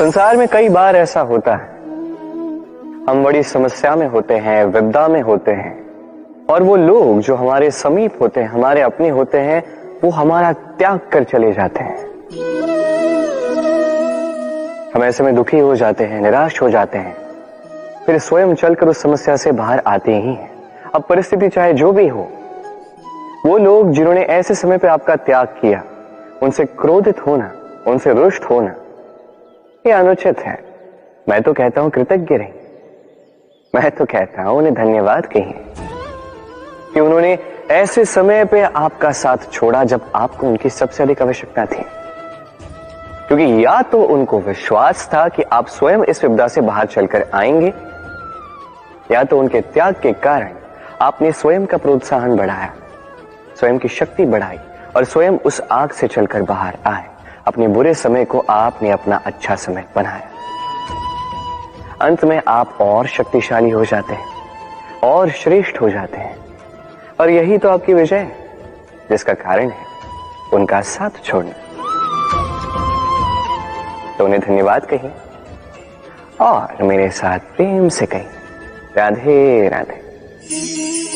संसार में कई बार ऐसा होता है, हम बड़ी समस्या में होते हैं, विपदा में होते हैं, और वो लोग जो हमारे समीप होते हैं, हमारे अपने होते हैं, वो हमारा त्याग कर चले जाते हैं। हम ऐसे में दुखी हो जाते हैं, निराश हो जाते हैं, फिर स्वयं चलकर उस समस्या से बाहर आते ही हैं। अब परिस्थिति चाहे जो भी हो, वो लोग जिन्होंने ऐसे समय पे आपका त्याग किया, उनसे क्रोधित होना, उनसे रुष्ट होना, ये अनुचित है। मैं तो कहता हूं कृतज्ञ रहिए, मैं तो कहता हूं उन्हें धन्यवाद कहिए कि उन्होंने ऐसे समय पे आपका साथ छोड़ा जब आपको उनकी सबसे अधिक आवश्यकता थी। क्योंकि या तो उनको विश्वास था कि आप स्वयं इस विपदा से बाहर चलकर आएंगे, या तो उनके त्याग के कारण आपने स्वयं का प्रोत्साहन बढ़ाया, स्वयं की शक्ति बढ़ाई और स्वयं उस आग से चलकर बाहर आए। अपने बुरे समय को आपने अपना अच्छा समय बनाया। अंत में आप और शक्तिशाली हो जाते हैं और श्रेष्ठ हो जाते हैं, और यही तो आपकी विजय है, जिसका कारण है उनका साथ छोड़ना। तो उन्हें धन्यवाद कहिए और मेरे साथ प्रेम से कहिए, राधे राधे।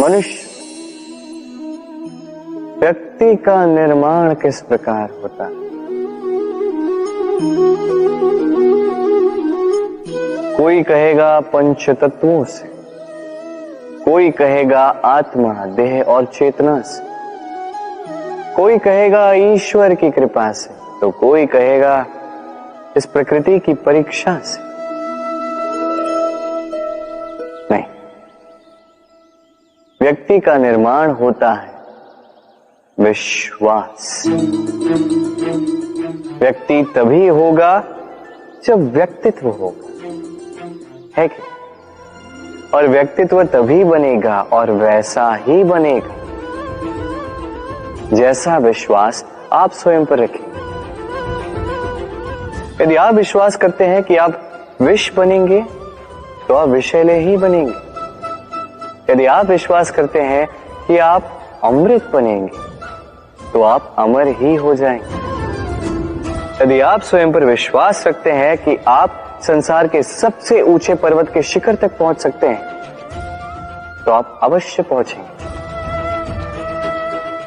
मनुष्य, व्यक्ति का निर्माण किस प्रकार होता है? कोई कहेगा पंच तत्वों से, कोई कहेगा आत्मा, देह और चेतना से, कोई कहेगा ईश्वर की कृपा से, तो कोई कहेगा इस प्रकृति की परीक्षा से। नहीं, व्यक्ति का निर्माण होता है विश्वास। व्यक्ति तभी होगा जब व्यक्तित्व होगा, है कि? और व्यक्तित्व तभी बनेगा और वैसा ही बनेगा जैसा विश्वास आप स्वयं पर रखें। यदि आप विश्वास करते हैं कि आप विष बनेंगे, तो आप विषैले ही बनेंगे। यदि आप विश्वास करते हैं कि आप अमृत बनेंगे, तो आप अमर ही हो जाएंगे। यदि आप स्वयं पर विश्वास रखते हैं कि आप संसार के सबसे ऊंचे पर्वत के शिखर तक पहुंच सकते हैं, तो आप अवश्य पहुंचेंगे।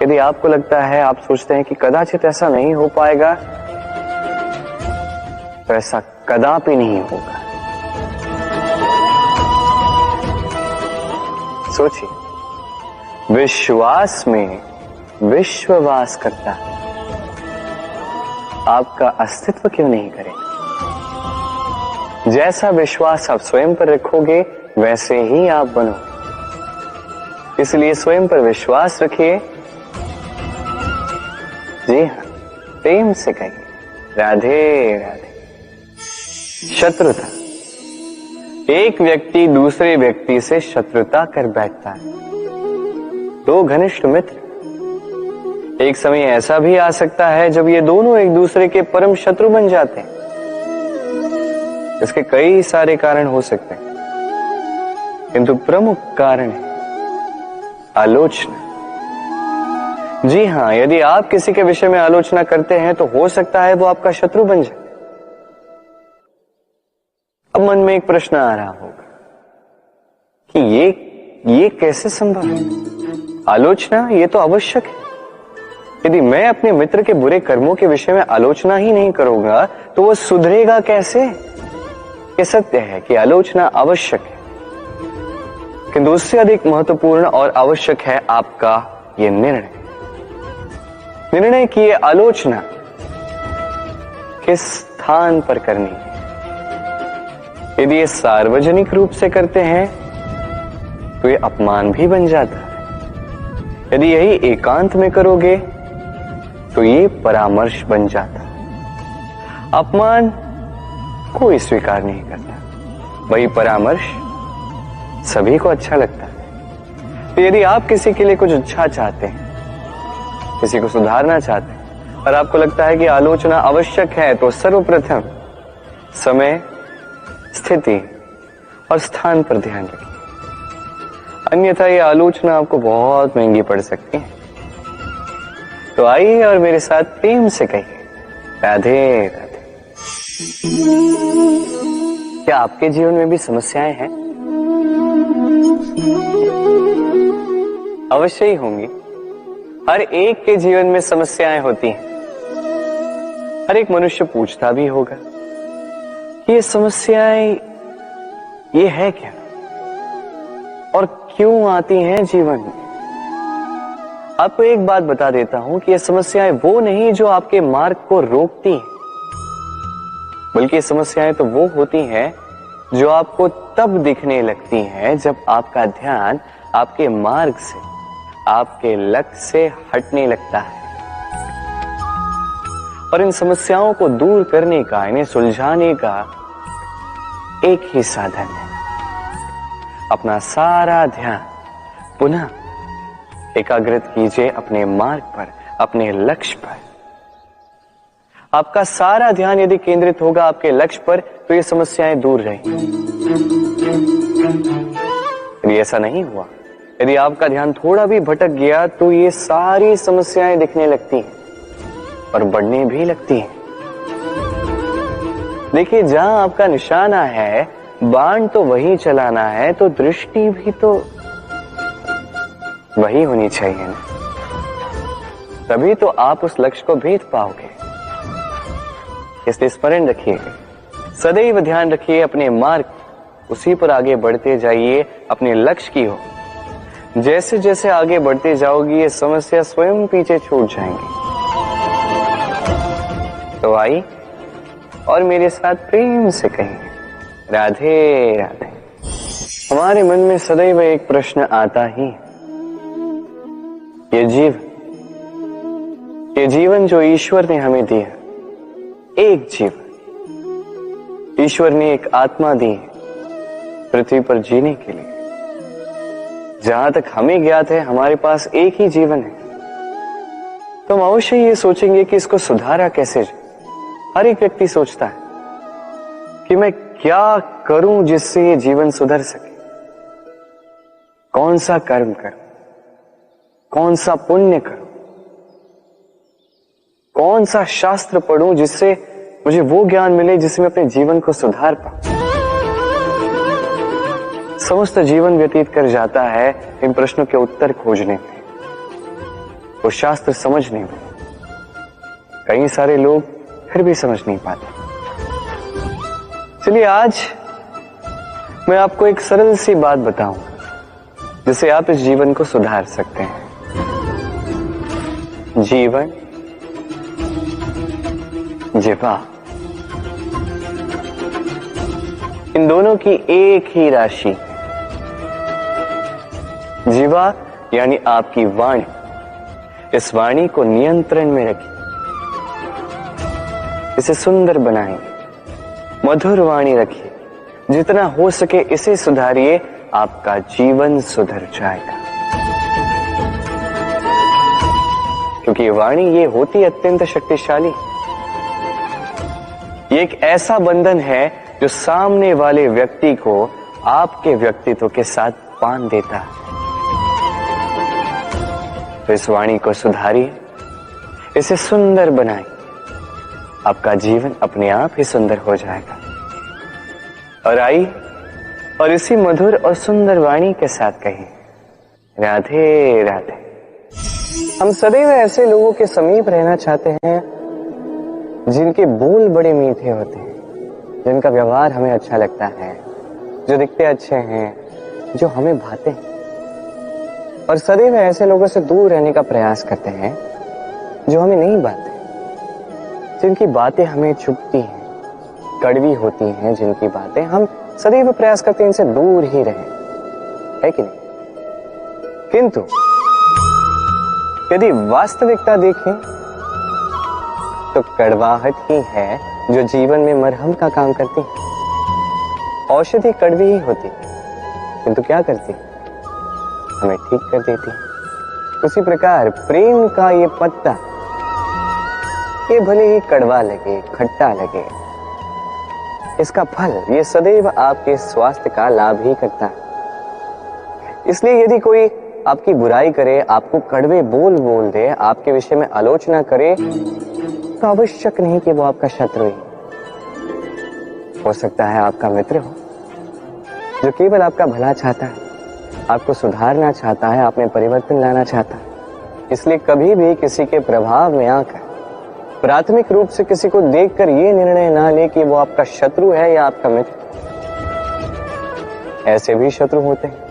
यदि आपको लगता है, आप सोचते हैं कि कदाचित ऐसा नहीं हो पाएगा, तो ऐसा कदापि नहीं होगा। सोचिए, विश्वास में विश्ववास करता है, आपका अस्तित्व क्यों नहीं करेगा? जैसा विश्वास आप स्वयं पर रखोगे, वैसे ही आप बनोगे। इसलिए स्वयं पर विश्वास रखिए। जी हाँ, प्रेम से कहिए, राधे राधे। शत्रुता, एक व्यक्ति दूसरे व्यक्ति से शत्रुता कर बैठता है। दो घनिष्ठ मित्र, एक समय ऐसा भी आ सकता है जब ये दोनों एक दूसरे के परम शत्रु बन जाते हैं। इसके कई सारे कारण हो सकते हैं, किंतु प्रमुख कारण है आलोचना। जी हां, यदि आप किसी के विषय में आलोचना करते हैं, तो हो सकता है वो आपका शत्रु बन जाए। अब मन में एक प्रश्न आ रहा होगा कि ये कैसे संभव है? आलोचना ये तो आवश्यक है। यदि मैं अपने मित्र के बुरे कर्मों के विषय में आलोचना ही नहीं करूंगा, तो वो सुधरेगा कैसे? ये सत्य है कि आलोचना आवश्यक है, किंतु उससे अधिक महत्वपूर्ण और आवश्यक है आपका ये निर्णय कि ये आलोचना किस स्थान पर करनी है। यदि ये सार्वजनिक रूप से करते हैं, तो ये अपमान भी बन जाता है। यदि यही एकांत में करोगे, तो ये परामर्श बन जाता है। अपमान कोई स्वीकार नहीं करता, वही परामर्श सभी को अच्छा लगता है। तो यदि आप किसी के लिए कुछ अच्छा चाहते हैं, किसी को सुधारना चाहते हैं, और आपको लगता है कि आलोचना आवश्यक है, तो सर्वप्रथम समय, स्थिति और स्थान पर ध्यान रखिए। अन्यथा ये आलोचना आपको बहुत महंगी पड़ सकती है। तो आइए और मेरे साथ प्रेम से कहिए, राधे राधे। क्या आपके जीवन में भी समस्याएं हैं? अवश्य ही होंगी। हर एक के जीवन में समस्याएं होती हैं। हर एक मनुष्य पूछता भी होगा कि ये समस्याएं ये है क्या और क्यों आती हैं जीवन में। आपको एक बात बता देता हूं कि ये समस्याएं वो नहीं जो आपके मार्ग को रोकती हैं, बल्कि ये समस्याएं तो वो होती हैं जो आपको तब दिखने लगती हैं जब आपका ध्यान आपके मार्ग से, आपके लक्ष्य से हटने लगता है। और इन समस्याओं को दूर करने का, इन्हें सुलझाने का एक ही साधन है, अपना सारा ध्यान पुनः एकाग्रित कीजिए अपने मार्ग पर, अपने लक्ष्य पर। आपका सारा ध्यान यदि केंद्रित होगा आपके लक्ष्य पर तो ये समस्याएं दूर रहेंगी। यदि ऐसा नहीं हुआ, यदि आपका ध्यान थोड़ा भी भटक गया तो ये सारी समस्याएं दिखने लगती हैं और बढ़ने भी लगती हैं। देखिए, जहां आपका निशाना है बाण तो वही चलाना है, तो दृष्टि भी तो वही होनी चाहिए ना, तभी तो आप उस लक्ष्य को भेद पाओगे। इसलिए स्मरण रखिएगा, सदैव ध्यान रखिए अपने मार्ग, उसी पर आगे बढ़ते जाइए अपने लक्ष्य की ओर। जैसे जैसे आगे बढ़ते जाओगी ये समस्या स्वयं पीछे छूट जाएंगी। तो आई और मेरे साथ प्रेम से कहिए, राधे राधे। हमारे मन में सदैव एक प्रश्न आता ही, ये जीवन जो ईश्वर ने हमें दिया, एक जीवन ईश्वर ने एक आत्मा दी पृथ्वी पर जीने के लिए। जहां तक हमें ज्ञात है हमारे पास एक ही जीवन है, तो हम अवश्य ये सोचेंगे कि इसको सुधारा कैसे जाए। हर एक व्यक्ति सोचता है कि मैं क्या करूं जिससे ये जीवन सुधर सके, कौन सा कर्म करूं, कौन सा पुण्य करूं, कौन सा शास्त्र पढ़ूं जिससे मुझे वो ज्ञान मिले जिससे मैं अपने जीवन को सुधार पाऊं। समस्त जीवन व्यतीत कर जाता है इन प्रश्नों के उत्तर खोजने में, वो शास्त्र समझने में। कई सारे लोग फिर भी समझ नहीं पाते। चलिए आज मैं आपको एक सरल सी बात बताऊंगा जिससे आप इस जीवन को सुधार सकते हैं। जीवन, जिह्वा, इन दोनों की एक ही राशि। जिह्वा यानी आपकी वाणी, इस वाणी को नियंत्रण में रखिए, इसे सुंदर बनाइए, मधुर वाणी रखिए, जितना हो सके इसे सुधारिए, आपका जीवन सुधर जाएगा। क्योंकि वाणी ये होती अत्यंत शक्तिशाली, ये एक ऐसा बंधन है जो सामने वाले व्यक्ति को आपके व्यक्तित्व के साथ बांध देता है। तो इस वाणी को सुधारिए, इसे सुंदर बनाइए, आपका जीवन अपने आप ही सुंदर हो जाएगा। और आइए और इसी मधुर और सुंदर वाणी के साथ कहिए, राधे राधे। हम सदैव ऐसे लोगों के समीप रहना चाहते हैं जिनके बोल बड़े मीठे होते हैं, जिनका व्यवहार हमें अच्छा लगता है, जो दिखते अच्छे हैं, जो हमें भाते हैं। और सदैव ऐसे लोगों से दूर रहने का प्रयास करते हैं जो हमें नहीं भाते, जिनकी बातें हमें चुभती हैं, कड़वी होती हैं, जिनकी बातें हम सदैव प्रयास करते हैं इनसे दूर ही रहें, है कि नहीं? किंतु यदि वास्तविकता देखें तो कड़वाहट ही है जो जीवन में मरहम का काम करती है। औषधि कड़वी ही होती, किंतु क्या करती? हमें ठीक कर देती। उसी प्रकार प्रेम का ये पत्ता, ये भले ही कड़वा लगे, खट्टा लगे, इसका फल ये सदैव आपके स्वास्थ्य का लाभ ही करता है। इसलिए यदि कोई आपकी बुराई करे, आपको कड़वे बोल दे, आपके विषय में आलोचना करे, तो आवश्यक नहीं कि वो आपका शत्रु ही, हो सकता है आपका मित्र हो जो केवल आपका भला चाहता है, आपको सुधारना चाहता है, आप में परिवर्तन लाना चाहता है। इसलिए कभी भी किसी के प्रभाव में आकर प्राथमिक रूप से किसी को देखकर यह निर्णय ना ले कि वो आपका शत्रु है या आपका मित्र। ऐसे भी शत्रु होते हैं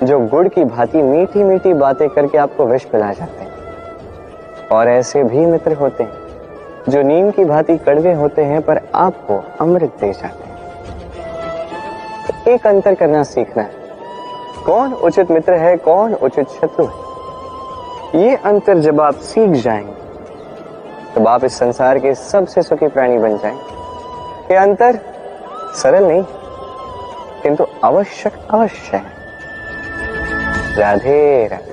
जो गुड़ की भांति मीठी मीठी बातें करके आपको विष पिला जाते हैं, और ऐसे भी मित्र होते हैं जो नीम की भांति कड़वे होते हैं पर आपको अमृत दे जाते हैं। तो एक अंतर करना सीखना है, कौन उचित मित्र है, कौन उचित शत्रु है। ये अंतर जब आप सीख जाएंगे तब आप इस संसार के सबसे सुखी प्राणी बन जाएंगे। ये अंतर सरल नहीं किंतु आवश्यक अवश्य है। राधे राधे।